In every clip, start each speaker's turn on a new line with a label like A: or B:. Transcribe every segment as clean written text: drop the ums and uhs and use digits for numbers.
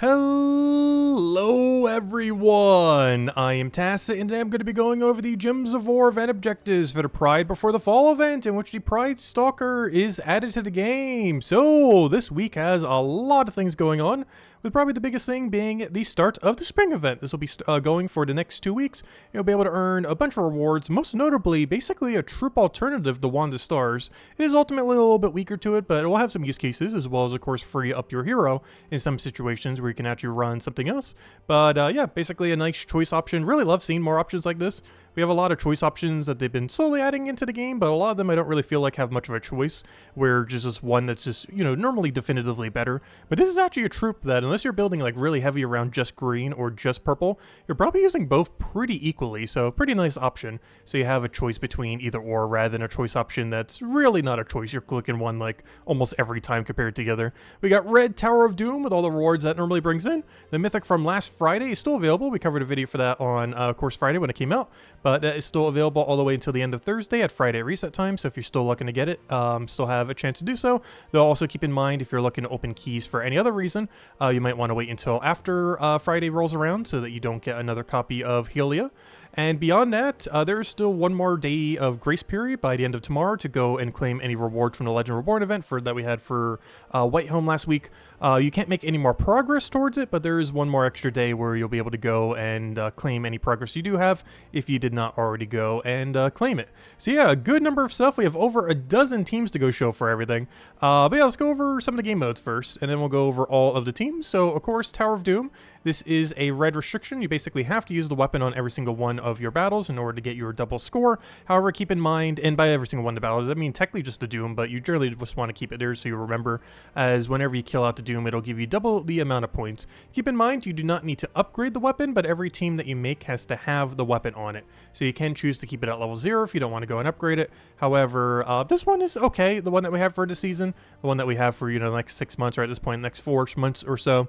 A: Hello everyone, I am Tacit and today I'm going to be going over the Gems of War event objectives for the Pride Before the Fall event in which the Pridestalker is added to the game. So this week has a lot of things going on, with probably the biggest thing being the start of the spring event. This will be going for the next 2 weeks. You'll be able to earn a bunch of rewards, most notably basically a troop alternative to Wand of Stars. It is ultimately a little bit weaker to it, but it will have some use cases, as well as of course free up your hero in some situations where you can actually run something else. But yeah, basically a nice choice option. Really love seeing more options like this. We have a lot of choice options that they've been slowly adding into the game, but a lot of them I don't really feel like have much of a choice, where just one that's just, you know, normally definitively better. But this is actually a troop that, unless you're building like really heavy around just green or just purple, you're probably using both pretty equally, so pretty nice option. So you have a choice between either or, rather than a choice option that's really not a choice. You're clicking one like almost every time compared to the other. We got Red Tower of Doom with all the rewards that normally brings in. The Mythic from last Friday is still available. We covered a video for that on, of course, Friday when it came out. But that is still available all the way until the end of Thursday at Friday reset time. So if you're still looking to get it, still have a chance to do so. Though also keep in mind, if you're looking to open keys for any other reason, you might want to wait until after Friday rolls around so that you don't get another copy of Helia. And beyond that, there is still one more day of grace period by the end of tomorrow to go and claim any rewards from the Legend Reborn event that we had for Whitehelm last week. You can't make any more progress towards it, but there is one more extra day where you'll be able to go and claim any progress you do have if you did not already go and claim it. So yeah, a good number of stuff. We have over a dozen teams to go show for everything. But yeah, let's go over some of the game modes first, and then we'll go over all of the teams. So of course, Tower of Doom. This is a red restriction. You basically have to use the weapon on every single one of your battles in order to get your double score. However, keep in mind, and by every single one of the battles, I mean technically just the Doom, but you generally just want to keep it there so you remember, as whenever you kill out the Doom, it'll give you double the amount of points. Keep in mind, you do not need to upgrade the weapon, but every team that you make has to have the weapon on it. So you can choose to keep it at level 0 if you don't want to go and upgrade it. However, this one is okay, the one that we have for this season, the one that we have for, you know, the next 6 months, or at this point, next 4 months or so.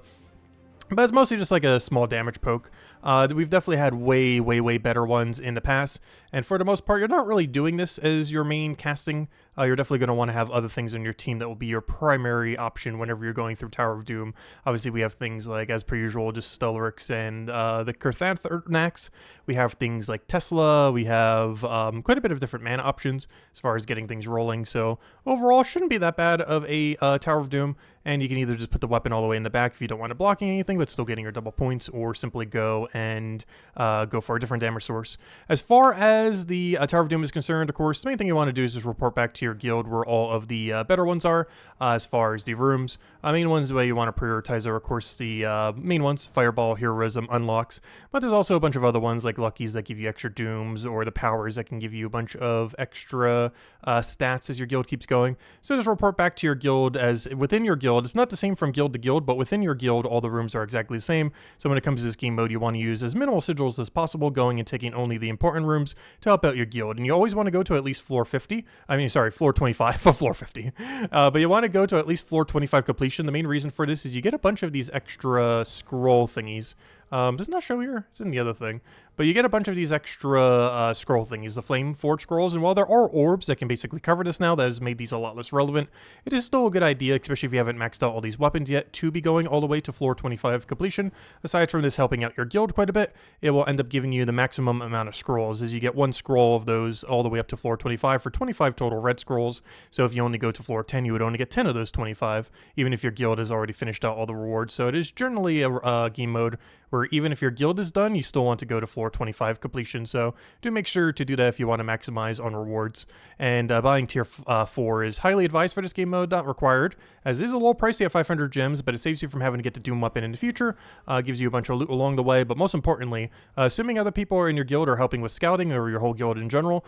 A: But it's mostly just like a small damage poke. We've definitely had way better ones in the past. And for the most part, you're not really doing this as your main casting. You're definitely going to want to have other things in your team that will be your primary option whenever you're going through Tower of Doom. Obviously, we have things like, as per usual, just Stellarix and the Kurthanax. We have things like Tesla. We have quite a bit of different mana options as far as getting things rolling. So overall, shouldn't be that bad of a Tower of Doom. And you can either just put the weapon all the way in the back if you don't want it blocking anything, but still getting your double points, or simply go and go for a different damage source. As far as the Tower of Doom is concerned, of course, the main thing you want to do is just report back to your guild where all of the better ones are, as far as the rooms. Main ones, the way you want to prioritize are, of course, the main ones, Fireball, Heroism, Unlocks, but there's also a bunch of other ones like Luckies that give you extra Dooms, or the Powers that can give you a bunch of extra stats as your guild keeps going. So just report back to your guild as within your guild. It's not the same from guild to guild, but within your guild, all the rooms are exactly the same. So when it comes to this game mode, you want to use as minimal sigils as possible, going and taking only the important rooms to help out your guild. And you always want to go to at least floor 50. I mean, sorry, floor 25 for floor 50. But you want to go to at least floor 25 completion. The main reason for this is you get a bunch of these extra scroll thingies. Does not show here. It's in the other thing. But you get a bunch of these extra scroll thingies, the Flame Forge scrolls, and while there are orbs that can basically cover this now, that has made these a lot less relevant, it is still a good idea, especially if you haven't maxed out all these weapons yet, to be going all the way to floor 25 completion. Aside from this helping out your guild quite a bit, it will end up giving you the maximum amount of scrolls, as you get one scroll of those all the way up to floor 25 for 25 total red scrolls. So if you only go to floor 10, you would only get 10 of those 25, even if your guild has already finished out all the rewards. So it is generally a game mode where even if your guild is done, you still want to go to floor 25 completion. So do make sure to do that if you want to maximize on rewards. And buying tier 4 is highly advised for this game mode, not required, as it is a little pricey at 500 gems, but it saves you from having to get the Doom weapon in the future, gives you a bunch of loot along the way, but most importantly, assuming other people in your guild are helping with scouting, or your whole guild in general,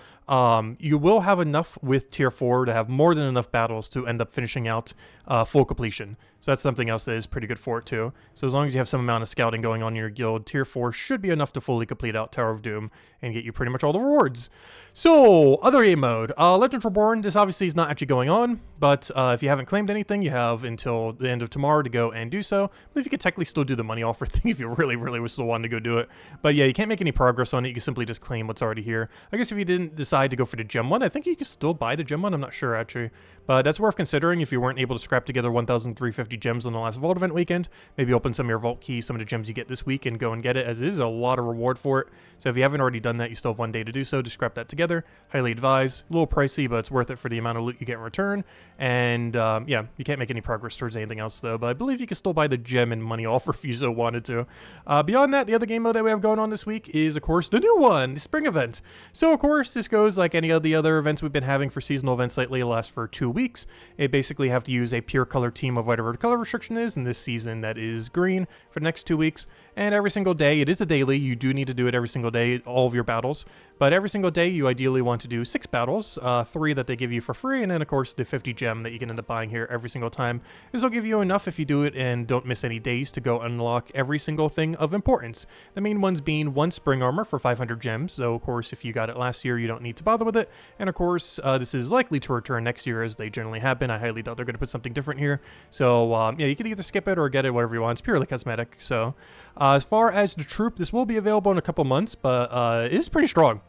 A: you will have enough with tier 4 to have more than enough battles to end up finishing out full completion. So that's something else that is pretty good for it too. So as long as you have some amount of scouting going on in your guild, tier 4 should be enough to fully complete out Tower of Doom and get you pretty much all the rewards. So, other game mode. Legends Reborn, this obviously is not actually going on, but if you haven't claimed anything, you have until the end of tomorrow to go and do so. I believe you could technically still do the money offer thing if you really was still wanting to go do it. But yeah, you can't make any progress on it. You can simply just claim what's already here. I guess if you didn't decide to go for the gem one, I think you can still buy the gem one. I'm not sure, actually. But that's worth considering if you weren't able to scrap together 1,350 gems on the last Vault event weekend. Maybe open some of your Vault keys, some of the gems you get this week, and go and get it, as it is a lot of reward for it. So if you haven't already done that, you still have one day to do so to scrap that together. Highly advise. A little pricey, but it's worth it for the amount of loot you get in return. And yeah, you can't make any progress towards anything else though, but I believe you can still buy the gem and money offer if you so wanted to. Beyond that, the other game mode that we have going on this week is, of course, the new one, the spring event. So of course, this goes like any of the other events we've been having for seasonal events lately. It lasts for 2 weeks. It basically have to use a pure color team of whatever the color restriction is, and this season that is green for the next 2 weeks. And every single day, it is a daily, you do need to do it every single day, all of your battles. But every single day, you ideally want to do 6 battles, 3 that they give you for free, and then of course the 50 gem that you can end up buying here every single time. This will give you enough if you do it and don't miss any days to go unlock every single thing of importance. The main ones being 1 spring armor for 500 gems, so of course if you got it last year, you don't need to bother with it. And of course, this is likely to return next year as they generally have been. I highly doubt they're going to put something different here. So yeah, you can either skip it or get it, whatever you want. It's purely cosmetic. So as far as the troop, this will be available in a couple months, but it is pretty strong.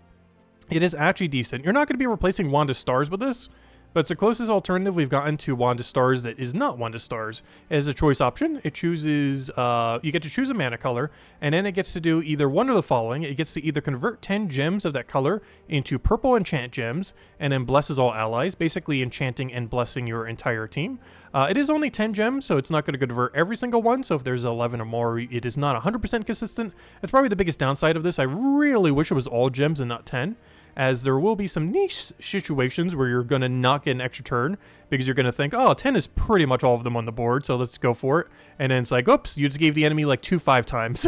A: It is actually decent. You're not going to be replacing Wanda Stars with this, but it's the closest alternative we've gotten to Wanda Stars that is not Wanda Stars. As a choice option, it chooses, you get to choose a mana color, and then it gets to do either one of the following. It gets to either convert 10 gems of that color into purple enchant gems, and then blesses all allies, basically enchanting and blessing your entire team. It is only 10 gems, so it's not going to convert every single one, so if there's 11 or more, it is not 100% consistent. That's probably the biggest downside of this. I really wish it was all gems and not 10. As there will be some niche situations where you're going to not get an extra turn because you're going to think, oh, 10 is pretty much all of them on the board, so let's go for it. And then it's like, oops, you just gave the enemy like 5 times.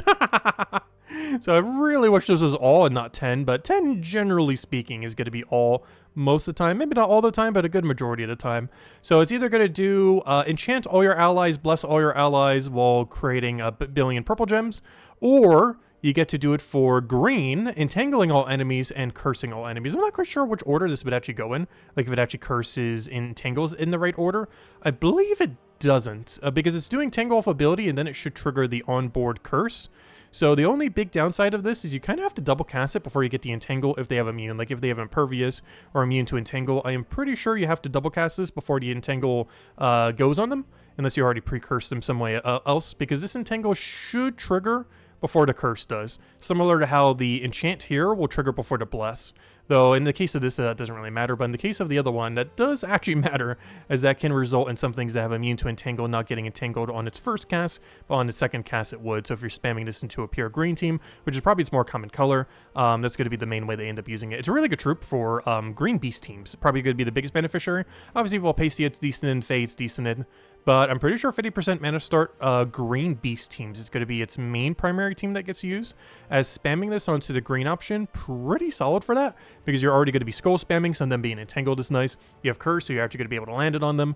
A: So I really wish this was all and not 10, but 10, generally speaking, is going to be all most of the time. Maybe not all the time, but a good majority of the time. So it's either going to do enchant all your allies, bless all your allies while creating a billion purple gems, or you get to do it for green, entangling all enemies and cursing all enemies. I'm not quite sure which order this would actually go in. Like if it actually curses and entangles in the right order. I believe it doesn't, because it's doing tangle off ability and then it should trigger the onboard curse. So the only big downside of this is you kind of have to double cast it before you get the entangle if they have immune. Like if they have impervious or immune to entangle, I am pretty sure you have to double cast this before the entangle goes on them, unless you already pre-cursed them some way else, because this entangle should trigger before the curse does. Similar to how the enchant here will trigger before the bless. Though in the case of this, that doesn't really matter, but in the case of the other one, that does actually matter, as that can result in some things that have immune to entangle not getting entangled on its first cast, but on its second cast it would. So if you're spamming this into a pure green team, which is probably its more common color, that's going to be the main way they end up using it. It's a really good troop for green beast teams. Probably going to be the biggest beneficiary. Obviously, Volpacia, it's decent in, Faye, it's decent in. But I'm pretty sure 50% mana start green beast teams is going to be its main primary team that gets used. As spamming this onto the green option, pretty solid for that, because you're already going to be skull spamming, some of them being entangled is nice. You have curse, so you're actually going to be able to land it on them.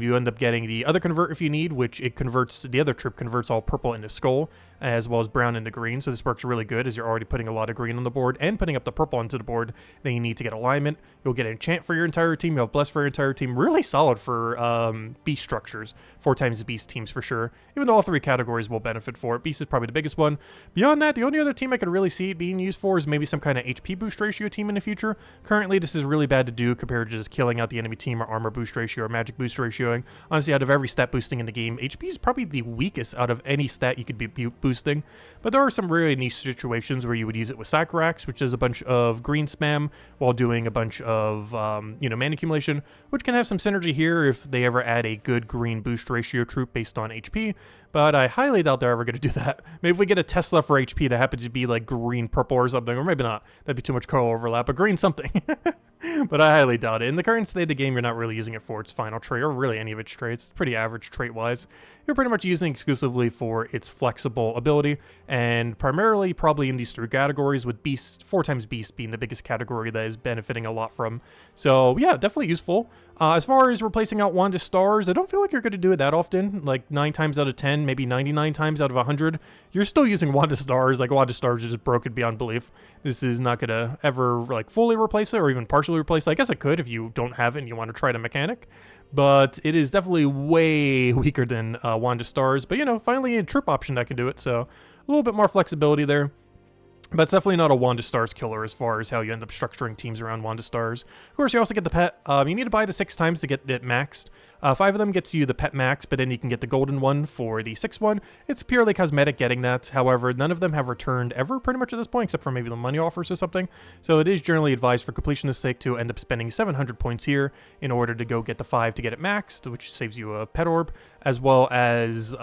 A: You end up getting the other convert if you need, which it converts, the other troop converts all purple into skull, as well as brown into green. So this works really good as you're already putting a lot of green on the board and putting up the purple onto the board. Then you need to get alignment. You'll get enchant for your entire team. You'll have bless for your entire team. Really solid for beast structures. 4 times the beast teams for sure, even though all 3 categories will benefit for it. Beast is probably the biggest one. Beyond that, the only other team I could really see it being used for is maybe some kind of HP boost ratio team in the future. Currently, this is really bad to do compared to just killing out the enemy team or armor boost ratio or magic boost ratioing. Honestly, out of every stat boosting in the game, HP is probably the weakest out of any stat you could be boosting. But there are some really niche situations where you would use it with Sacrax, which is a bunch of green spam while doing a bunch of mana accumulation, which can have some synergy here if they ever add a good green boost ratio troop based on HP, but I highly doubt they're ever going to do that. Maybe if we get a Tesla for HP that happens to be like green purple or something, or maybe not, that'd be too much color overlap, but green something. But I highly doubt it. In the current state of the game, you're not really using it for its final trait, or really any of its traits. It's pretty average trait-wise. You're pretty much using it exclusively for its flexible ability, and primarily probably in these 3 categories, with Beast, 4 times Beast being the biggest category that is benefiting a lot from. So yeah, definitely useful. As far as replacing out Wanda Stars, I don't feel like you're going to do it that often. Like 9 times out of 10, 10, maybe 99 times out of 100, you're still using Wand of Stars. Like, Wand of Stars is just broken beyond belief. This is not going to ever, like, fully replace it or even partially replace it. I guess it could if you don't have it and you want to try the mechanic. But it is definitely way weaker than Wand of Stars. But, you know, finally a troop option that can do it, so a little bit more flexibility there. But it's definitely not a Wand of Stars killer as far as how you end up structuring teams around Wand of Stars. Of course, you also get the pet. You need to buy the 6 times to get it maxed. 5 of them gets you the pet max, but then you can get the golden one for the 6th one. It's purely cosmetic getting that. However, none of them have returned ever pretty much at this point, except for maybe the money offers or something. So it is generally advised for completionist sake to end up spending 700 points here in order to go get the 5 to get it maxed, which saves you a pet orb, as well as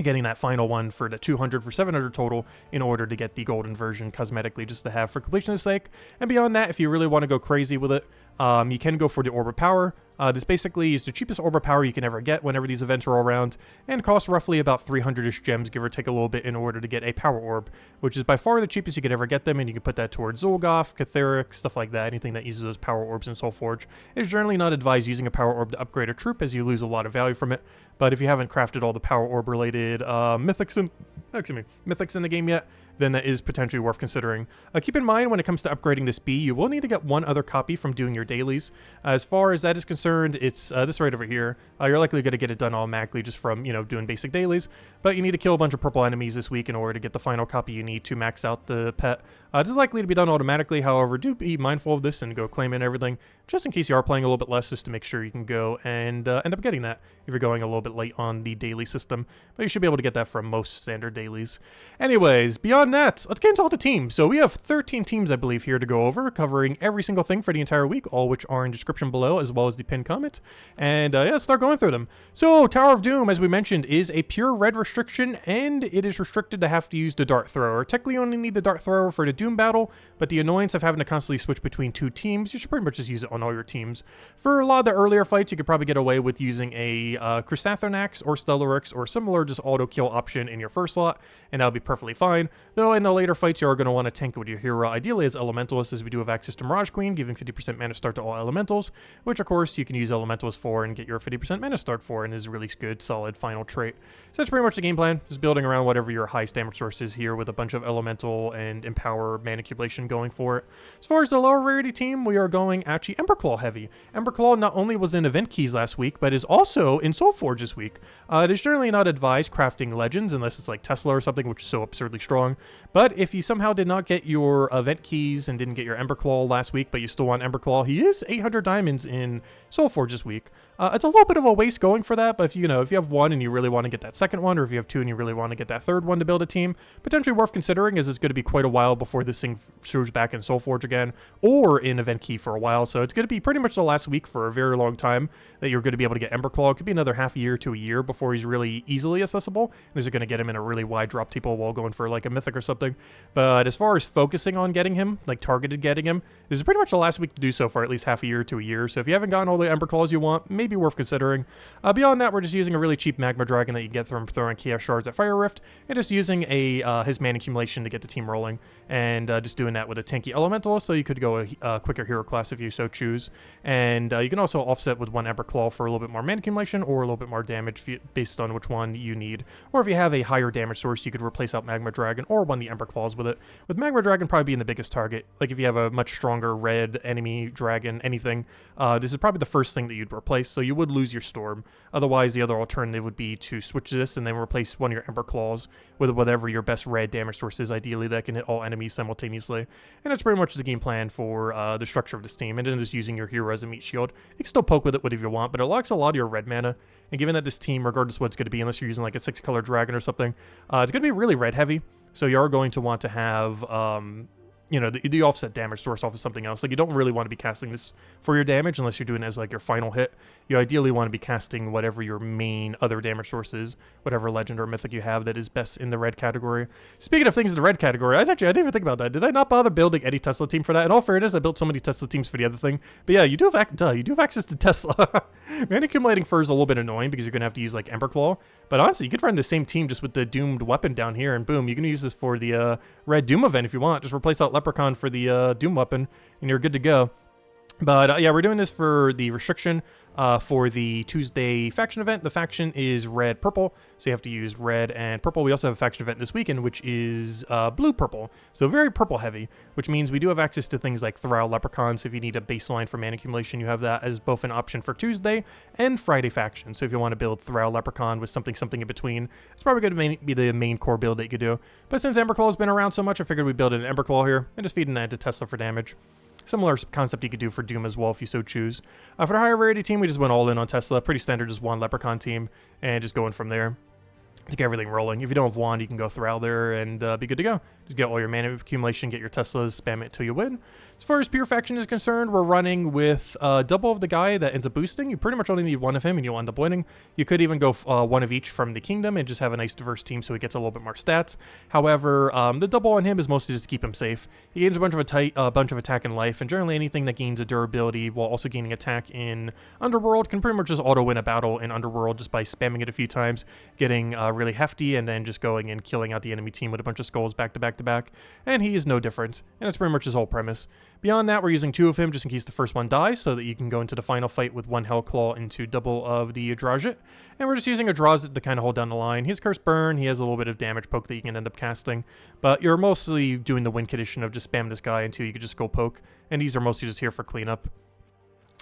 A: getting that final one for the 200 for 700 total in order to get the golden version cosmetically just to have for completion's sake. And beyond that, if you really want to go crazy with it, you can go for the Orb of Power. This basically is the cheapest Orb of Power you can ever get whenever these events are all around, and costs roughly about 300-ish gems, give or take a little bit, in order to get a Power Orb, which is by far the cheapest you could ever get them, and you can put that towards Zolgoth, Catheric, stuff like that, anything that uses those Power Orbs in Soulforge. It is generally not advised using a Power Orb to upgrade a troop, as you lose a lot of value from it, but if you haven't crafted all the Power Orb-related mythics in the game yet, then that is potentially worth considering. Keep in mind, when it comes to upgrading this B, you will need to get 1 other copy from doing your dailies. As far as that is concerned, it's this right over here. You're likely going to get it done automatically just from, you know, doing basic dailies, but you need to kill a bunch of purple enemies this week in order to get the final copy you need to max out the pet. This is likely to be done automatically, however, do be mindful of this and go claim it and everything, just in case you are playing a little bit less, just to make sure you can go and end up getting that if you're going a little bit late on the daily system, but you should be able to get that from most standard dailies. Anyways, beyond that, let's get into all the teams. So we have 13 teams, I believe, here to go over, covering every single thing for the entire week, all which are in description below, as well as the pinned comment. And yeah, let's start going through them. So Tower of Doom, as we mentioned, is a pure red restriction, and it is restricted to have to use the Dart Thrower. Technically, you only need the Dart Thrower for the Doom battle, but the annoyance of having to constantly switch between 2 teams, you should pretty much just use it on all your teams. For a lot of the earlier fights, you could probably get away with using a Chrysanthronax or Stellarix or similar just auto kill option in your first slot, and that'll be perfectly fine. Though in the later fights, you are going to want to tank with your hero, ideally as Elementalist, as we do have access to Mirage Queen, giving 50% mana start to all Elementals, which of course you can use Elementals for and get your 50% mana start for, and is a really good, solid final trait. So that's pretty much the game plan, just building around whatever your highest damage source is here with a bunch of Elemental and Empower mana accumulation going for it. As far as the lower rarity team, we are going actually Emberclaw heavy. Emberclaw not only was in event keys last week, but is also in Soulforge this week. It is generally not advised crafting legends unless it's like Tesla or something, which is so absurdly strong. But if you somehow did not get your event keys and didn't get your Emberclaw last week, but you still want Emberclaw, he is 800 diamonds in Soulforge this week. It's a little bit of a waste going for that, but if you have 1 and you really want to get that second one, or if you have 2 and you really want to get that third one to build a team, potentially worth considering, as it's going to be quite a while before this thing shows back in Soulforge again, or in event key for a while. So it's going to be pretty much the last week for a very long time that you're going to be able to get Emberclaw. It could be another half a year to a year before he's really easily accessible, because you're going to get him in a really wide drop table while going for like a mythic or something. But as far as focusing on getting him, like targeted getting him, this is pretty much the last week to do so for at least half a year to a year. So if you haven't gotten all the Emberclaws you want, maybe worth considering. Beyond that, we're just using a really cheap Magma Dragon that you get from throwing Chaos Shards at Fire Rift, and just using his mana accumulation to get the team rolling, and just doing that with a tanky Elementalist, so you could go a quicker hero class if you so choose. And you can also offset with 1 Emberclaw for a little bit more mana accumulation or a little bit more damage based on which one you need. Or if you have a higher damage source, you could replace out Magma Dragon or one of the Emberclaws with it. With Magma Dragon probably being the biggest target. Like if you have a much stronger red enemy dragon, anything, this is probably the first thing that you'd replace, so you would lose your Storm. Otherwise, the other alternative would be to switch this and then replace one of your Emberclaws with whatever your best red damage source is, ideally, that can hit all enemies simultaneously. And that's pretty much the game plan for the structure of this team, and then just using your hero as a meat shield. You can still poke with it whatever you want, but it locks a lot of your red mana, and given that this team, regardless of what it's going to be, unless you're using like a 6-color dragon or something, it's going to be really red heavy, so you are going to want to have the offset damage source off of something else. Like, you don't really want to be casting this for your damage unless you're doing it as like your final hit. You ideally want to be casting whatever your main other damage source is, whatever legend or mythic you have that is best in the red category. Speaking of things in the red category, I didn't even think about that. Did I not bother building any Tesla team for that? In all fairness, I built so many Tesla teams for the other thing. But yeah, you do have access to Tesla. Man, accumulating fur is a little bit annoying because you're going to have to use like Emberclaw. But honestly, you could run the same team just with the doomed weapon down here, and boom, you can use this for the red Doom event if you want. Just replace that Leprechaun for the Doom weapon, and you're good to go. But yeah, we're doing this for the restriction for the Tuesday faction event. The faction is red-purple, so you have to use red and purple. We also have a faction event this weekend, which is blue-purple, so very purple-heavy, which means we do have access to things like Thrall Leprechaun, so if you need a baseline for mana accumulation, you have that as both an option for Tuesday and Friday faction. So if you want to build Thrall Leprechaun with something in between, it's probably going to be the main core build that you could do. But since Emberclaw's been around so much, I figured we'd build an Emberclaw here and just feed an ad to Tesla for damage. Similar concept you could do for Doom as well if you so choose. For the higher rarity team, we just went all in on Tesla. Pretty standard, just one Leprechaun team, and just going from there to get everything rolling. If you don't have Wand, you can go Thrall there and be good to go. Just get all your mana accumulation, get your Teslas, spam it till you win. As far as pure faction is concerned, we're running with double of the guy that ends up boosting. You pretty much only need one of him and you'll end up winning. You could even go one of each from the kingdom and just have a nice diverse team so he gets a little bit more stats. However, the double on him is mostly just to keep him safe. He gains a bunch of attack and life, and generally anything that gains a durability while also gaining attack in Underworld can pretty much just auto win a battle in Underworld just by spamming it a few times, getting really hefty, and then just going and killing out the enemy team with a bunch of skulls back to back to back. And he is no different, and that's pretty much his whole premise. Beyond that, we're using two of him just in case the first one dies, so that you can go into the final fight with one Hellclaw into double of the Adrazit. And we're just using Adrazit to kind of hold down the line. He has Curse Burn, he has a little bit of damage poke that you can end up casting, but you're mostly doing the win condition of just spam this guy until you can just go poke, and these are mostly just here for cleanup.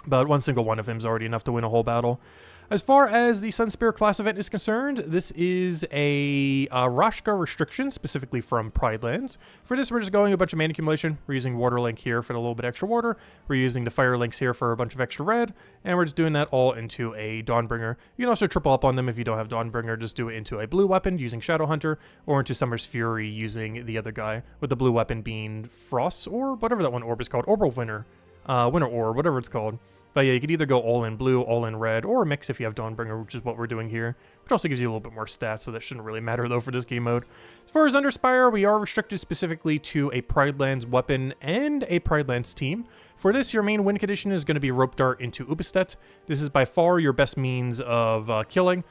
A: But one single one of him is already enough to win a whole battle. As far as the Sunspear class event is concerned, this is a Rashka restriction, specifically from Pridelands. For this, we're just going a bunch of mana accumulation. We're using Water Link here for a little bit extra water. We're using the Fire Links here for a bunch of extra red. And we're just doing that all into a Dawnbringer. You can also triple up on them if you don't have Dawnbringer. Just do it into a blue weapon using Shadowhunter, or into Summer's Fury using the other guy, with the blue weapon being Frost, or whatever that one orb is called. Orbital Winter. Winter Orb, whatever it's called. But yeah, you could either go all in blue, all in red, or a mix if you have Dawnbringer, which is what we're doing here, which also gives you a little bit more stats, so that shouldn't really matter though for this game mode. As far as Underspire, we are restricted specifically to a Pridelands weapon and a Pridelands team. For this, your main win condition is going to be Rope Dart into Ubistet. This is by far your best means of killing.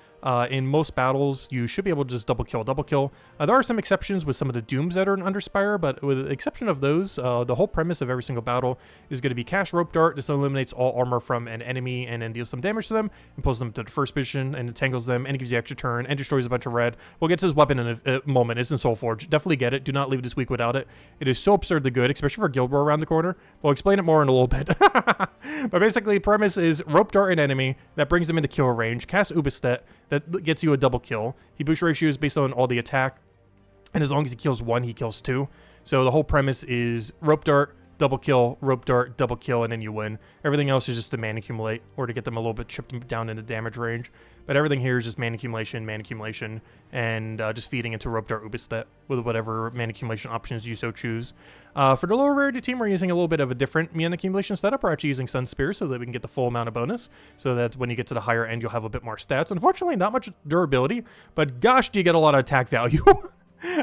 A: In most battles, you should be able to just double kill. There are some exceptions with some of the Dooms that are in Underspire, but with the exception of those, the whole premise of every single battle is going to be cast Rope Dart. This eliminates all armor from an enemy and then deals some damage to them, and pulls them to the first position, and entangles them, and it gives you extra turn, and destroys a bunch of red. We'll get to this weapon in a moment. It's in Soulforge. Definitely get it. Do not leave this week without it. It is so absurdly good, especially for Guild War around the corner. We'll explain it more in a little bit. But basically, the premise is Rope Dart an enemy, that brings them into kill range, cast Ubistet, that gets you a double kill. He boost ratio is based on all the attack, and as long as he kills one, he kills two. So the whole premise is Rope Dart, double kill, Rope Dart, double kill, and then you win. Everything else is just to mana accumulate, or to get them a little bit chipped down into damage range. But everything here is just mana accumulation, and just feeding into Rope Dart Ubistet with whatever mana accumulation options you so choose. For the lower rarity team, we're using a little bit of a different mana accumulation setup. We're actually using Sunspear so that we can get the full amount of bonus, so that when you get to the higher end, you'll have a bit more stats. Unfortunately, not much durability, but gosh, do you get a lot of attack value.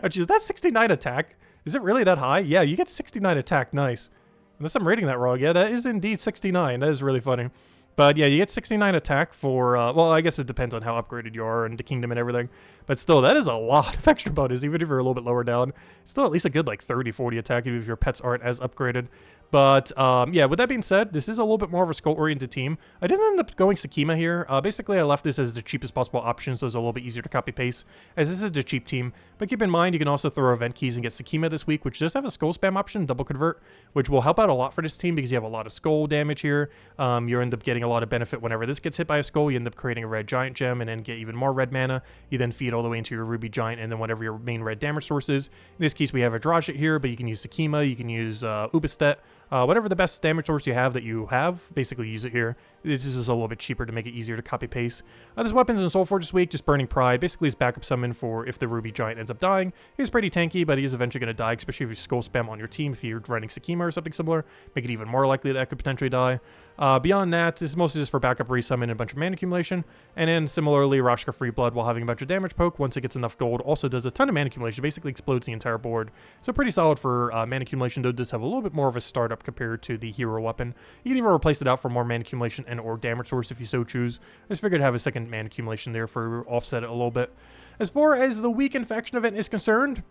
A: Which is, that's 69 attack. Is it really that high? Yeah, you get 69 attack. Nice. Unless I'm rating that wrong. Yeah, that is indeed 69. That is really funny. But yeah, you get 69 attack for, well, I guess it depends on how upgraded you are and the kingdom and everything. But still, that is a lot of extra bonus, even if you're a little bit lower down. Still at least a good, like, 30, 40 attack, even if your pets aren't as upgraded. But, yeah, with that being said, this is a little bit more of a skull-oriented team. I didn't end up going Sakima here. Basically, I left this as the cheapest possible option, so it's a little bit easier to copy-paste, as this is the cheap team. But keep in mind, you can also throw event keys and get Sakima this week, which does have a skull spam option, double convert, which will help out a lot for this team because you have a lot of skull damage here. You end up getting a lot of benefit whenever this gets hit by a skull. You end up creating a red giant gem and then get even more red mana. You then feed all the way into your ruby giant and then whatever your main red damage source is. In this case, we have Adrazit here, but you can use Sakima, you can use Ubistet. Whatever the best damage source you have basically use it here. This is a little bit cheaper to make it easier to copy paste. This weapon's in Soulforge this week, just Burning Pride. Basically, his backup summon for if the Ruby Giant ends up dying. He's pretty tanky, but he is eventually going to die, especially if you skull spam on your team. If you're running Sakima or something similar, make it even more likely that could potentially die. Beyond that, this is mostly just for backup resummon and a bunch of mana accumulation. And then similarly, Rashka Free Blood, while having a bunch of damage poke, once it gets enough gold, also does a ton of mana accumulation, basically explodes the entire board. So pretty solid for mana accumulation, though it does have a little bit more of a startup compared to the hero weapon. You can even replace it out for more mana accumulation and or damage source if you so choose. I just figured I'd have a second mana accumulation there for offset it a little bit. As far as the weekend faction event is concerned,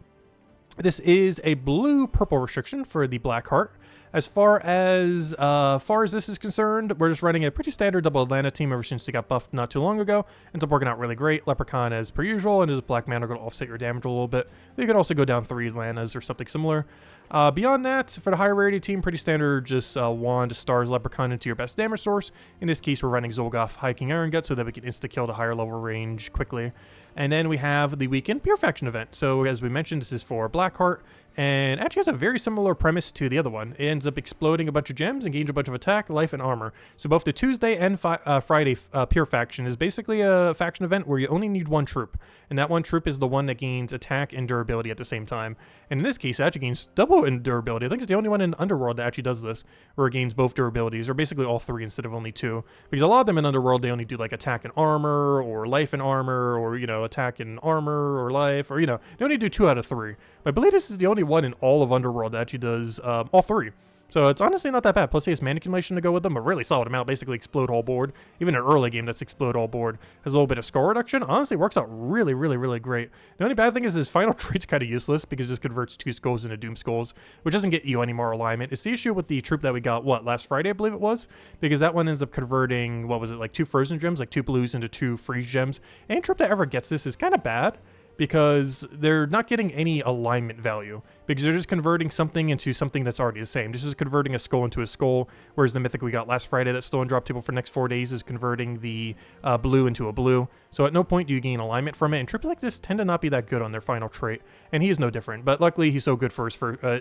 A: this is a blue-purple restriction for the Black Heart. As far as this is concerned, we're just running a pretty standard double Atlanta team ever since they got buffed not too long ago. Ends up working out really great. Leprechaun as per usual, and his Black Mana going to offset your damage a little bit. You can also go down 3 Atlantas or something similar. Beyond that, for the higher rarity team, pretty standard, just Wand, Stars, Leprechaun into your best damage source. In this case, we're running Zolgoth, Hiking Iron Gut so that we can insta-kill the higher level range quickly. And then we have the weekend Pure Faction event. So as we mentioned, this is for Blackheart, and actually has a very similar premise to the other one. It ends up exploding a bunch of gems and gains a bunch of attack, life, and armor. So both the Tuesday and Friday Pure Faction is basically a faction event where you only need 1 troop. And that 1 troop is the one that gains attack and durability at the same time. And in this case, it actually gains double in durability. I think it's the only one in Underworld that actually does this, where it gains both durabilities, or basically all 3 instead of only 2. Because a lot of them in Underworld, they only do like attack and armor, or life and armor, or, you know, attack and armor, or life, or, you know, they only do 2 out of 3. But I believe this is the only one in all of Underworld that actually does all 3. So it's honestly not that bad. Plus he has mana accumulation to go with them, a really solid amount, basically explode all board. Even an early game that's explode all board. Has a little bit of score reduction. Honestly, works out really, really, really great. The only bad thing is his final trait's kind of useless because it just converts 2 skulls into Doom Skulls, which doesn't get you any more alignment. It's the issue with the troop that we got, last Friday, I believe it was? Because that one ends up converting, what was it, like 2 frozen gems, like 2 blues into 2 freeze gems. Any troop that ever gets this is kind of bad, because they're not getting any alignment value, because they're just converting something into something that's already the same. This is converting a skull into a skull, whereas the mythic we got last Friday that's still on drop table for the next 4 days is converting the blue into a blue. So at no point do you gain alignment from it, and troops like this tend to not be that good on their final trait, and he is no different. But luckily he's so good for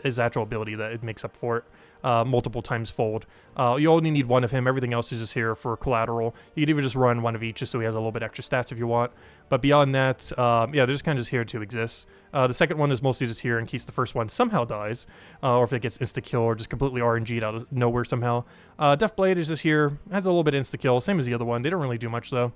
A: his actual ability that it makes up for it multiple times fold. You only need 1 of him. Everything else is just here for collateral. You could even just run 1 of each just so he has a little bit extra stats if you want. But beyond that, yeah, they're just kind of just here to exist. The second one is mostly just here in case the first one somehow dies, or if it gets insta-kill or just completely RNG'd out of nowhere somehow. Deathblade is just here, has a little bit of insta-kill, same as the other one. They don't really do much though.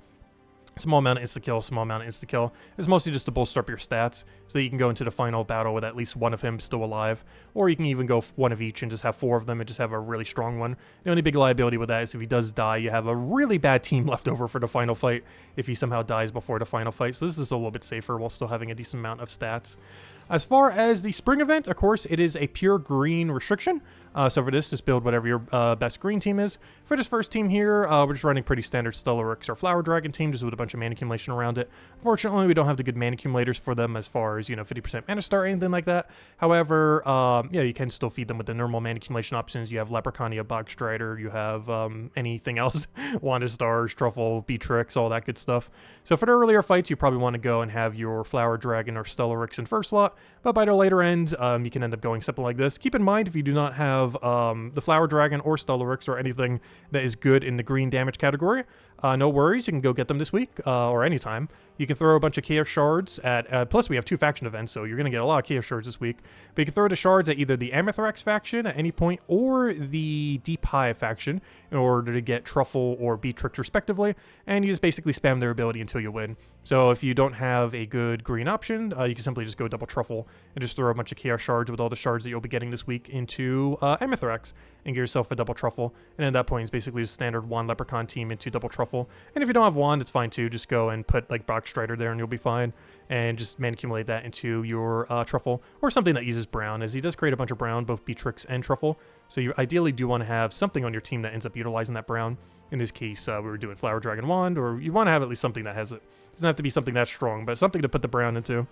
A: Small amount of insta-kill, small amount of insta-kill. It's mostly just to bolster up your stats so that you can go into the final battle with at least 1 of him still alive. Or you can even go 1 of each and just have 4 of them and just have a really strong one. The only big liability with that is if he does die, you have a really bad team left over for the final fight if he somehow dies before the final fight. So this is a little bit safer while still having a decent amount of stats. As far as the spring event, of course, it is a pure green restriction. So for this, just build whatever your best green team is. For this first team here, we're just running pretty standard Stellaryx or Flower Dragon team, just with a bunch of mana accumulation around it. Unfortunately, we don't have the good mana accumulators for them as far as, you know, 50% mana star or anything like that. However, yeah, you can still feed them with the normal mana accumulation options. You have Leprechaun, you have Bog Strider, you have anything else, Wand of Stars, Truffle, Beatrix, all that good stuff. So for the earlier fights, you probably want to go and have your Flower Dragon or Stellaryx in first slot, but by the later end, you can end up going something like this. Keep in mind, if you do not have the Flower Dragon or Stellaryx or anything that is good in the green damage category, no worries, you can go get them this week or anytime. You can throw a bunch of Chaos Shards at, plus we have 2 faction events, so you're going to get a lot of Chaos Shards this week. But you can throw the Shards at either the Amethyrax faction at any point or the Deep Hive faction in order to get Truffle or Beatrix respectively, and you just basically spam their ability until you win. So if you don't have a good green option, you can simply just go double Truffle and just throw a bunch of Chaos Shards with all the shards that you'll be getting this week into Amethyrax and get yourself a double Truffle. And at that point, it's basically just standard Wand Leprechaun team into double Truffle. And if you don't have Wand, it's fine too. Just go and put like Bog Strider there and you'll be fine. And just mana accumulate that into your Truffle or something that uses brown, as he does create a bunch of brown, both Beatrix and Truffle. So you ideally do want to have something on your team that ends up utilizing that brown. In this case, we were doing Flower Dragon Wand, or you want to have at least something that has it. It doesn't have to be something that strong, but something to put the brown into.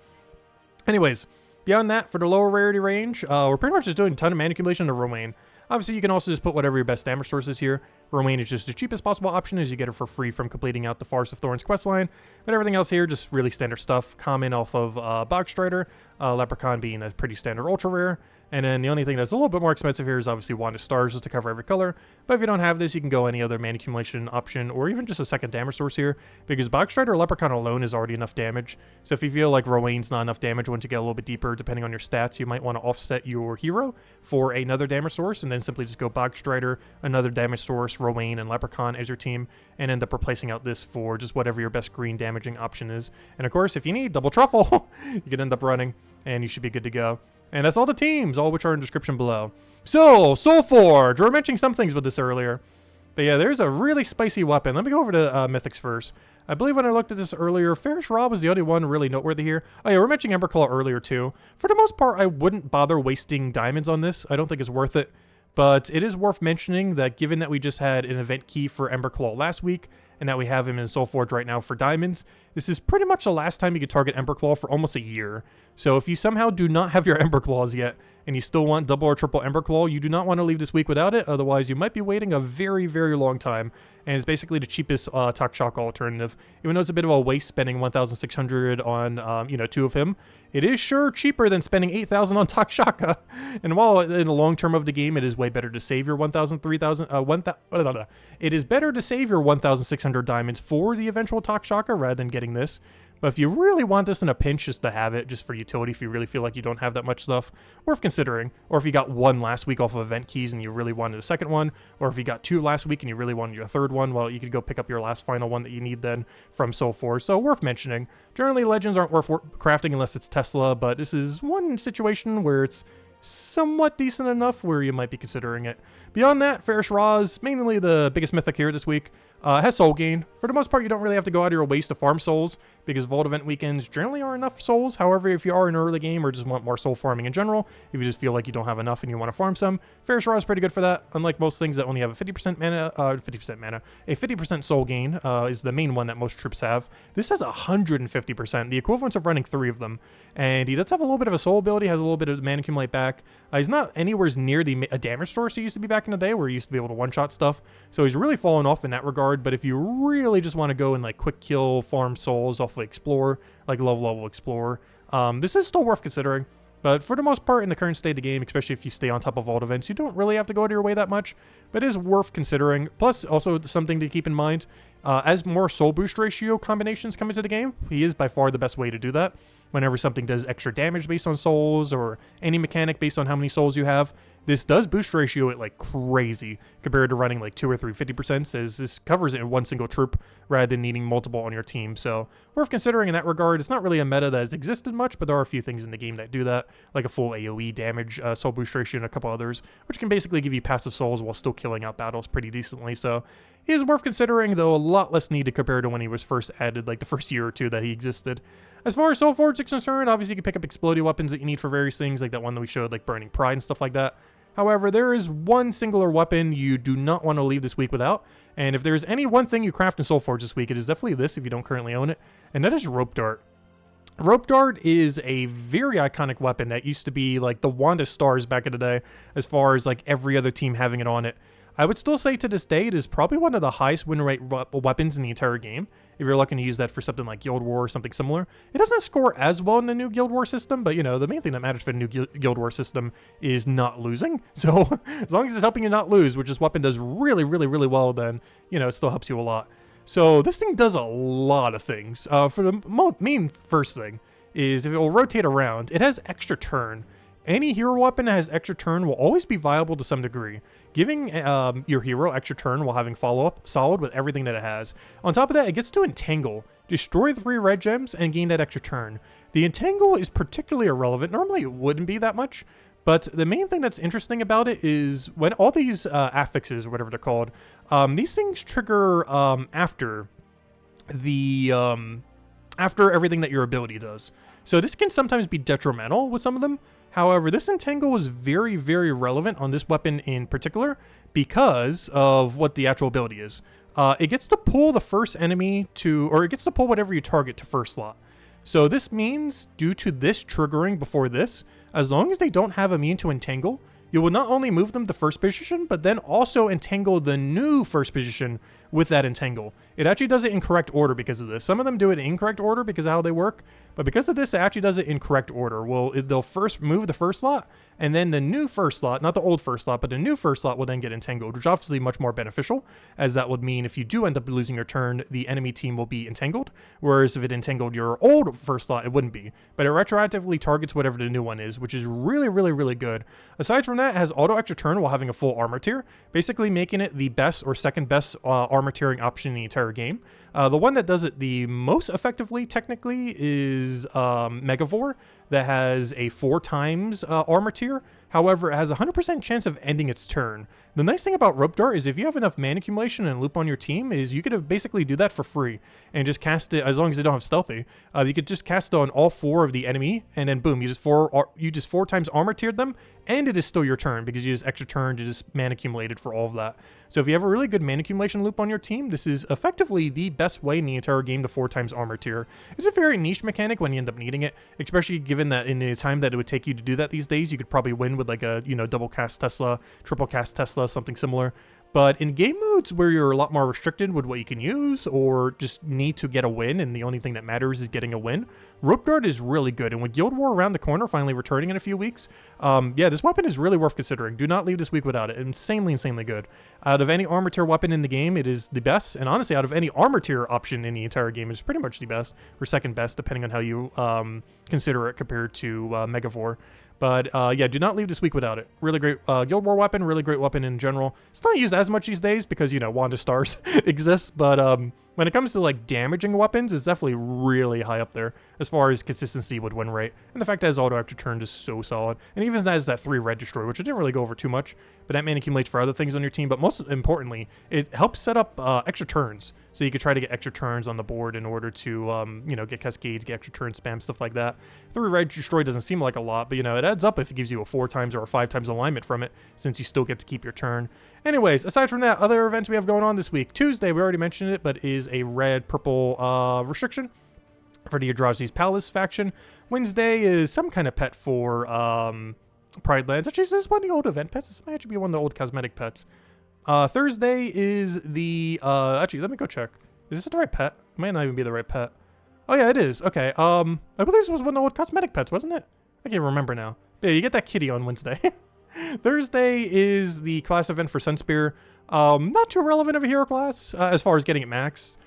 A: Anyways, beyond that, for the lower rarity range, we're pretty much just doing a ton of mana accumulation to Romaine. Obviously, you can also just put whatever your best damage source is here. Romaine is just the cheapest possible option, as you get it for free from completing out the Forest of Thorns questline. But everything else here, just really standard stuff. Common off of Bog Strider, Leprechaun being a pretty standard ultra rare. And then the only thing that's a little bit more expensive here is obviously Wand of Stars, just to cover every color. But if you don't have this, you can go any other mana accumulation option, or even just a second damage source here, because Bog Strider or Leprechaun alone is already enough damage. So if you feel like Romaine's not enough damage once you get a little bit deeper, depending on your stats, you might want to offset your hero for another damage source, and then simply just go Bog Strider, another damage source, Romaine, and Leprechaun as your team, and end up replacing out this for just whatever your best green damaging option is. And of course, if you need double Truffle, you can end up running, and you should be good to go. And that's all the teams, all which are in the description below. So, Soulforge. We were mentioning some things with this earlier. But yeah, there's a really spicy weapon. Let me go over to Mythics first. I believe when I looked at this earlier, Farish Ra was the only one really noteworthy here. Oh yeah, we're mentioning Emberclaw earlier too. For the most part, I wouldn't bother wasting diamonds on this. I don't think it's worth it. But it is worth mentioning that given that we just had an event key for Emberclaw last week, and that we have him in Soulforge right now for diamonds, this is pretty much the last time you could target Emberclaw for almost a year. So if you somehow do not have your Emberclaws yet, and you still want double or triple Emberclaw, you do not want to leave this week without it, otherwise you might be waiting a very, very long time. And it's basically the cheapest Takshaka alternative. Even though it's a bit of a waste spending 1,600 on, 2 of him, it is sure cheaper than spending 8,000 on Takshaka. And while in the long term of the game, it is way better to save your 1,000, 3,000, it is better to save your 1,600 diamonds for the eventual Takshaka rather than getting this. But if you really want this in a pinch just to have it, just for utility, if you really feel like you don't have that much stuff, worth considering. Or if you got one last week off of event keys and you really wanted a second one, or if you got 2 last week and you really wanted your third one, well, you could go pick up your last final one that you need then from Soulforge. So worth mentioning. Generally, legends aren't worth crafting unless it's Tesla, but this is one situation where it's somewhat decent enough where you might be considering it. Beyond that, Fairish Raz, mainly the biggest mythic here this week, has soul gain. For the most part, you don't really have to go out of your ways to farm souls because Vault Event weekends generally are enough souls. However, if you are in early game or just want more soul farming in general, if you just feel like you don't have enough and you want to farm some, Fairish Raz is pretty good for that. Unlike most things that only have a 50% mana, a 50% soul gain is the main one that most troops have. This has 150%, the equivalent of running 3 of them. And he does have a little bit of a soul ability, has a little bit of mana accumulate back. He's not anywhere near the damage source he used to be back in the day where he used to be able to one-shot stuff. So he's really fallen off in that regard. But if you really just want to go and like quick kill, farm souls off of Explorer, like low level Explorer, this is still worth considering. But for the most part, in the current state of the game, especially if you stay on top of vault events, you don't really have to go out of your way that much. But it is worth considering. Plus, also something to keep in mind, as more soul boost ratio combinations come into the game, he is by far the best way to do that. Whenever something does extra damage based on souls or any mechanic based on how many souls you have, this does boost ratio it like crazy compared to running like 2 or 3 50%, as this covers it in one single troop rather than needing multiple on your team. So worth considering in that regard. It's not really a meta that has existed much, but there are a few things in the game that do that, like a full AoE damage soul boost ratio and a couple others, which can basically give you passive souls while still killing out battles pretty decently. So he is worth considering, though a lot less needed compared to when he was first added, like the first year or two that he existed. As far as Soulforge is concerned, obviously you can pick up exploding weapons that you need for various things, like that one that we showed, like Burning Pride and stuff like that. However, there is one singular weapon you do not want to leave this week without, and if there's any one thing you craft in Soulforge this week, it is definitely this if you don't currently own it, and that is Rope Dart. Rope Dart is a very iconic weapon that used to be like the wand of stars back in the day, as far as like every other team having it on it. I would still say to this day it is probably one of the highest win rate weapons in the entire game, if you're looking to use that for something like Guild War or something similar. It doesn't score as well in the new Guild War system, but you know, the main thing that matters for the new Guild War system is not losing. So as long as it's helping you not lose, which this weapon does really, really, really well, then, you know, it still helps you a lot. So this thing does a lot of things. For the main first thing is if it will rotate around, it has extra turn. Any hero weapon that has extra turn will always be viable to some degree, giving your hero extra turn while having follow-up solid with everything that it has. On top of that, it gets to Entangle, destroy 3 red gems, and gain that extra turn. The Entangle is particularly irrelevant. Normally it wouldn't be that much, but the main thing that's interesting about it is when all these affixes, or whatever they're called, these things trigger after everything that your ability does. So this can sometimes be detrimental with some of them. However, this Entangle is very, very relevant on this weapon in particular because of what the actual ability is. It gets to pull the first enemy to, or it gets to pull whatever you target to first slot. So this means, due to this triggering before this, as long as they don't have immune to Entangle, you will not only move them to first position, but then also entangle the new first position with that entangle. It actually does it in correct order because of this. Some of them do it in incorrect order because of how they work, but because of this, it actually does it in correct order. Well, they'll first move the first slot, and then the new first slot, not the old first slot, but the new first slot will then get entangled, which is obviously much more beneficial, as that would mean if you do end up losing your turn, the enemy team will be entangled, whereas if it entangled your old first slot, it wouldn't be. But it retroactively targets whatever the new one is, which is really, really, really good. Aside from that, it has auto extra turn while having a full armor tier, basically making it the best or second best armor tiering option in the entire game. The one that does it the most effectively, technically, is Megavore, that has a 4 times armor tier. However, it has a 100% chance of ending its turn. The nice thing about Rope Dart is if you have enough mana accumulation and loop on your team, is you could basically do that for free and just cast it, as long as they don't have stealthy. You could just cast it on all 4 of the enemy, and then boom, you just 4 times armor tiered them, and it is still your turn because you just extra turn to just mana accumulated for all of that. So if you have a really good mana accumulation loop on your team, this is effectively the best way in the entire game to 4 times armor tier. It's a very niche mechanic when you end up needing it, especially given that in the time that it would take you to do that these days, you could probably win with like a, double cast Tesla, triple cast Tesla, something similar. But in game modes where you're a lot more restricted with what you can use or just need to get a win and the only thing that matters is getting a win, Rope Dart is really good. And with Guild War around the corner, finally returning in a few weeks, yeah, this weapon is really worth considering. Do not leave this week without it. Insanely good. Out of any armor tier weapon in the game, it is the best. And honestly, out of any armor tier option in the entire game, it's pretty much the best, or second best, depending on how you consider it compared to Megavore. But yeah, do not leave this week without it. Really great Guild War weapon, really great weapon in general. It's not used as much these days because, Wanda Stars exists, but when it comes to like damaging weapons, it's definitely really high up there as far as consistency with win rate. And the fact that it has auto extra turn is so solid. And even has that 3 red destroy, which I didn't really go over too much, but that mana accumulates for other things on your team. But most importantly, it helps set up extra turns. So you could try to get extra turns on the board in order to, get cascades, get extra turn spam, stuff like that. 3 red destroy doesn't seem like a lot, but, it adds up if it gives you a 4 times or a 5 times alignment from it, since you still get to keep your turn. Anyways, aside from that, other events we have going on this week. Tuesday, we already mentioned it, but is a red-purple restriction for the Eldrazi's Palace faction. Wednesday is some kind of pet for Pride Lands. Actually, is this one of the old event pets? This might actually be one of the old cosmetic pets. Thursday is the... actually, let me go check. Is this the right pet? It might not even be the right pet. Oh, yeah, it is. Okay. I believe this was one of the old cosmetic pets, wasn't it? I can't remember now. Yeah, you get that kitty on Wednesday. Thursday is the class event for Sunspear. Not too relevant of a hero class as far as getting it maxed,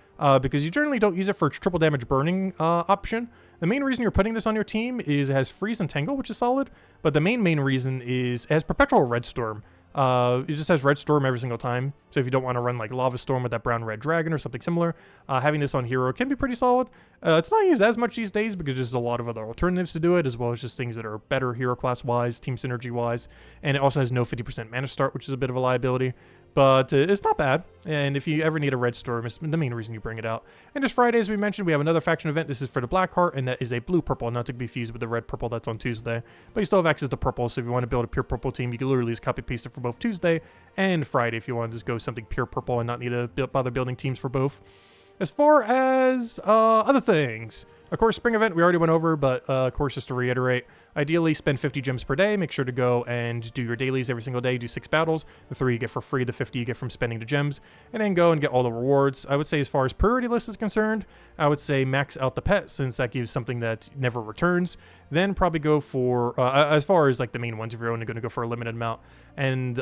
A: because you generally don't use it for its triple damage burning option. The main reason you're putting this on your team is it has Freeze and Tangle, which is solid, but the main reason is it has Perpetual Red Storm. It just has Red Storm every single time, so if you don't want to run like Lava Storm with that brown-red dragon or something similar, having this on hero can be pretty solid. It's not used as much these days because there's a lot of other alternatives to do it, as well as just things that are better hero class-wise, team synergy-wise, and it also has no 50% mana start, which is a bit of a liability. But it's not bad, and if you ever need a Red Storm, it's the main reason you bring it out. And this Friday, as we mentioned, we have another faction event. This is for the Blackheart, and that is a blue-purple, not to be fused with the red-purple that's on Tuesday. But you still have access to purple, so if you want to build a pure purple team, you can literally just copy-paste it for both Tuesday and Friday if you want to just go something pure purple and not need to bother building teams for both. As far as other things, of course, spring event we already went over, but of course, just to reiterate, ideally spend 50 gems per day. Make sure to go and do your dailies every single day. Do 6 battles. The 3 you get for free, the 50 you get from spending the gems, and then go and get all the rewards. I would say as far as priority list is concerned, I would say max out the pet, since that gives something that never returns. Then probably go for, as far as like the main ones, if you're only going to go for a limited amount. And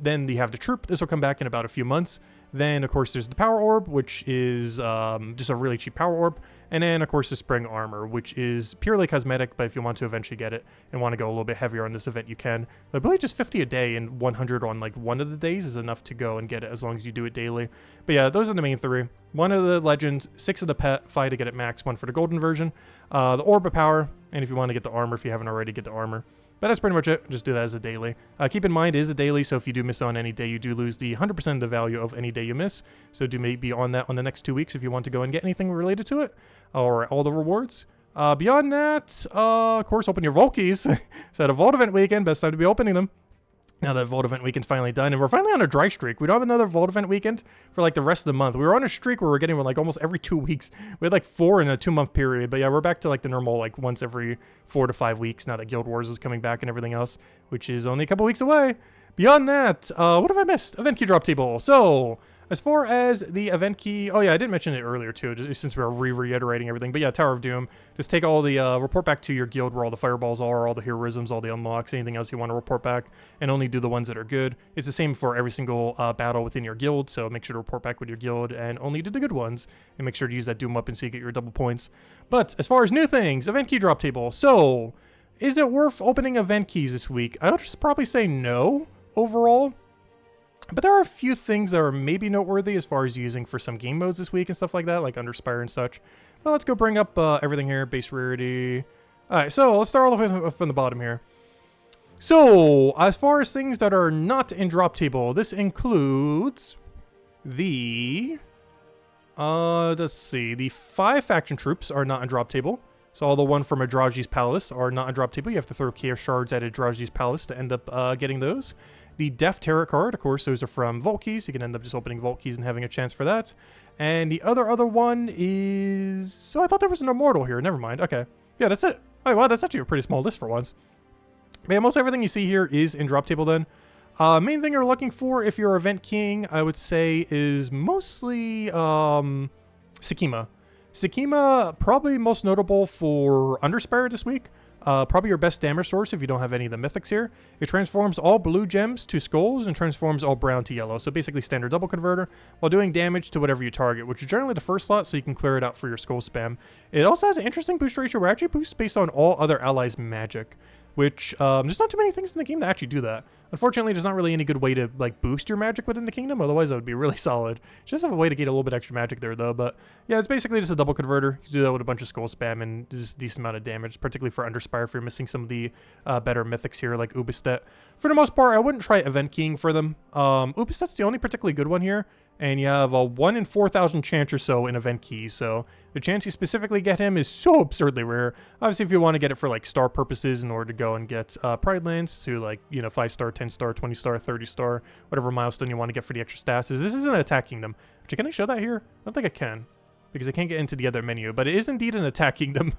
A: then you have the troop. This will come back in about a few months. Then, of course, there's the Power Orb, which is just a really cheap Power Orb. And then, of course, the Spring Armor, which is purely cosmetic, but if you want to eventually get it and want to go a little bit heavier on this event, you can. But I believe just 50 a day and 100 on, like, one of the days is enough to go and get it as long as you do it daily. But yeah, those are the main 3. 1 of the Legends, 6 of the Pet, 5 to get it max, 1 for the Golden version, the Orb of Power, and if you want to get the Armor, if you haven't already, get the Armor. But that's pretty much it. Just do that as a daily. Keep in mind, it is a daily, so if you do miss on any day, you do lose the 100% of the value of any day you miss. So do maybe on that on the next 2 weeks if you want to go and get anything related to it, or all the rewards. Beyond that, of course, open your Vault keys. So at a Vault event weekend, best time to be opening them. Now that Vault event weekend's finally done, and we're finally on a dry streak. We don't have another Vault event weekend for like the rest of the month. We were on a streak where we're getting like almost every 2 weeks. We had like 4 in a 2-month period, but yeah, we're back to like the normal like once every 4 to 5 weeks now that Guild Wars is coming back and everything else, which is only a couple weeks away. Beyond that, what have I missed? Event key drop table. So as far as the event key, oh yeah, I did mention it earlier too, just since we were reiterating everything. But yeah, Tower of Doom, just take all the, report back to your guild where all the fireballs are, all the heroisms, all the unlocks, anything else you want to report back, and only do the ones that are good. It's the same for every single battle within your guild, so make sure to report back with your guild and only do the good ones, and make sure to use that Doom weapon so you get your double points. But as far as new things, event key drop table. So, is it worth opening event keys this week? I would just probably say no, overall. But there are a few things that are maybe noteworthy as far as using for some game modes this week and stuff like that, like Underspire and such. Well, let's go bring up everything here. Base Rarity. All right, so let's start all the way from the bottom here. So, as far as things that are not in drop table, this includes the... let's see. The 5 faction troops are not in drop table. So all the one from Adraji's Palace are not in drop table. You have to throw Chaos Shards at Adraji's Palace to end up getting those. The Death Tarot card, of course, those are from Vault Keys. You can end up just opening Vault Keys and having a chance for that. And the other one is... So I thought there was an Immortal here. Never mind. Okay. Yeah, that's it. Oh, wow, that's actually a pretty small list for once. But yeah, most everything you see here is in drop table then. Main thing you're looking for if you're Event King, I would say, is mostly Sakima. Sakima, probably most notable for Underspire this week. Probably your best damage source if you don't have any of the mythics here. It transforms all blue gems to skulls and transforms all brown to yellow. So basically standard double converter while doing damage to whatever you target, which is generally the first slot so you can clear it out for your skull spam. It also has an interesting boost ratio where it actually boosts based on all other allies' magic, which there's not too many things in the game that actually do that. Unfortunately, there's not really any good way to like boost your magic within the kingdom. Otherwise, that would be really solid. Just have a way to get a little bit extra magic there, though. But yeah, it's basically just a double converter. You do that with a bunch of skull spam and just a decent amount of damage, particularly for Underspire if you're missing some of the better mythics here, like Ubistet. For the most part, I wouldn't try Event Keying for them. Ubistet's the only particularly good one here. And you have a 1 in 4,000 chance or so in Event Keys, so the chance you specifically get him is so absurdly rare. Obviously, if you want to get it for like star purposes in order to go and get Pride Lands to like, you know, 5-star, 10-star, 20-star, 30-star, whatever milestone you want to get for the extra stats. This is an attack kingdom. Actually, can I show that here? I don't think I can, because I can't get into the other menu, but it is indeed an attack kingdom.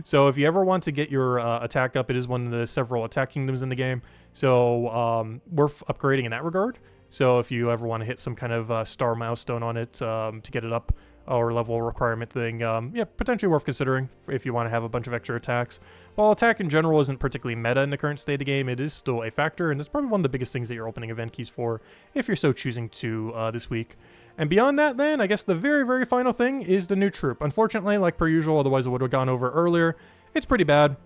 A: So if you ever want to get your attack up, it is one of the several attack kingdoms in the game. So worth upgrading in that regard. So if you ever want to hit some kind of star milestone on it to get it up, or level requirement thing, yeah, potentially worth considering if you want to have a bunch of extra attacks. While attack in general isn't particularly meta in the current state of the game, it is still a factor, and it's probably one of the biggest things that you're opening event keys for, if you're so choosing to this week. And beyond that then, I guess the very, very final thing is the new troop. Unfortunately, like per usual, otherwise I would have gone over earlier, it's pretty bad.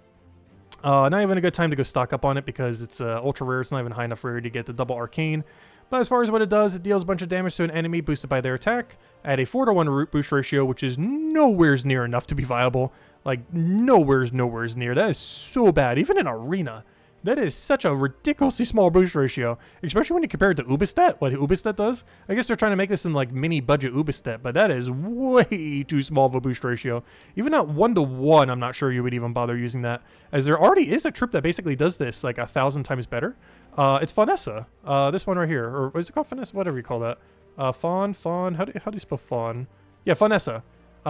A: Not even a good time to go stock up on it because it's ultra rare. It's not even high enough rare to get the double arcane. But as far as what it does, it deals a bunch of damage to an enemy boosted by their attack at a 4-to-1 root boost ratio, which is nowhere near enough to be viable. Like, nowhere near. That is so bad. Even in Arena, that is such a ridiculously small boost ratio, especially when you compare it to Ubistet, what Ubistet does. I guess they're trying to make this in like mini budget Ubistet, but that is way too small of a boost ratio. Even at 1-to-1, I'm not sure you would even bother using that, as there already is a troop that basically does this like 1,000 times better. It's Faunessa. This one right here, or is it called Faunessa? Whatever you call that. Fawn. How do you spell Fawn? Yeah, Faunessa.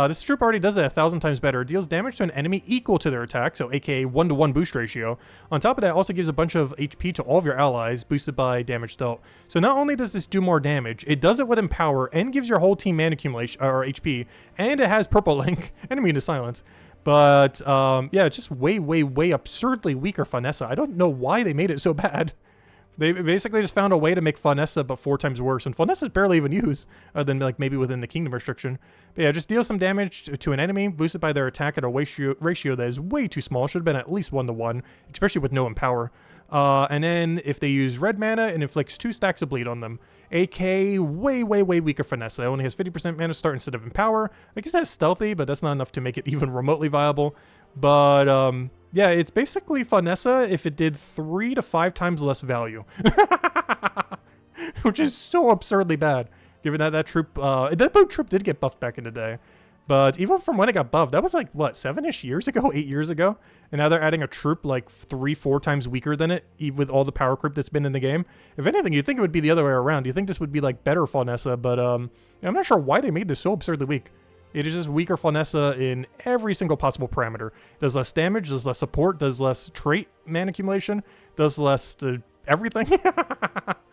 A: This troop already does it 1,000 times better. Deals damage to an enemy equal to their attack, so aka 1-to-1 boost ratio. On top of that, also gives a bunch of HP to all of your allies, boosted by damage dealt. So not only does this do more damage, it does it with Empower and gives your whole team mana accumulation or HP, and it has Purple Link, enemy to silence. But yeah, it's just way absurdly weaker Faunessa. I don't know why they made it so bad. They basically just found a way to make Faunessa but 4 times worse. And Faunessa is barely even used, other than like maybe within the kingdom restriction. But yeah, just deal some damage to an enemy, boosted by their attack at a ratio that is way too small. Should have been at least 1-to-1, especially with no Empower. And then if they use red mana, it inflicts 2 stacks of bleed on them. AK way weaker Faunessa. It only has 50% mana start instead of Empower. I guess that's stealthy, but that's not enough to make it even remotely viable. But yeah, it's basically Faunessa if it did 3 to 5 times less value. Which is so absurdly bad, given that that troop, that boat troop did get buffed back in the day. But even from when it got buffed, that was like, what, 7-ish years ago? 8 years ago? And now they're adding a troop like 3-4 times weaker than it, even with all the power creep that's been in the game. If anything, you'd think it would be the other way around. You think this would be like better Faunessa, but I'm not sure why they made this so absurdly weak. It is just weaker Faunessa in every single possible parameter. Does less damage, does less support, does less trait mana accumulation, does less everything.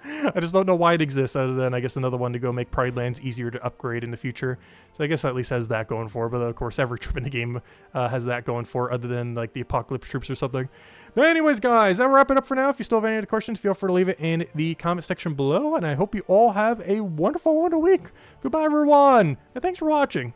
A: I just don't know why it exists, other than I guess another one to go make Pride Lands easier to upgrade in the future. So I guess at least has that going for it. But of course, every troop in the game has that going for it, other than like the Apocalypse troops or something. But anyways, guys, that'll wrap it up for now. If you still have any other questions, feel free to leave it in the comment section below. And I hope you all have a wonderful week. Goodbye, everyone, and thanks for watching.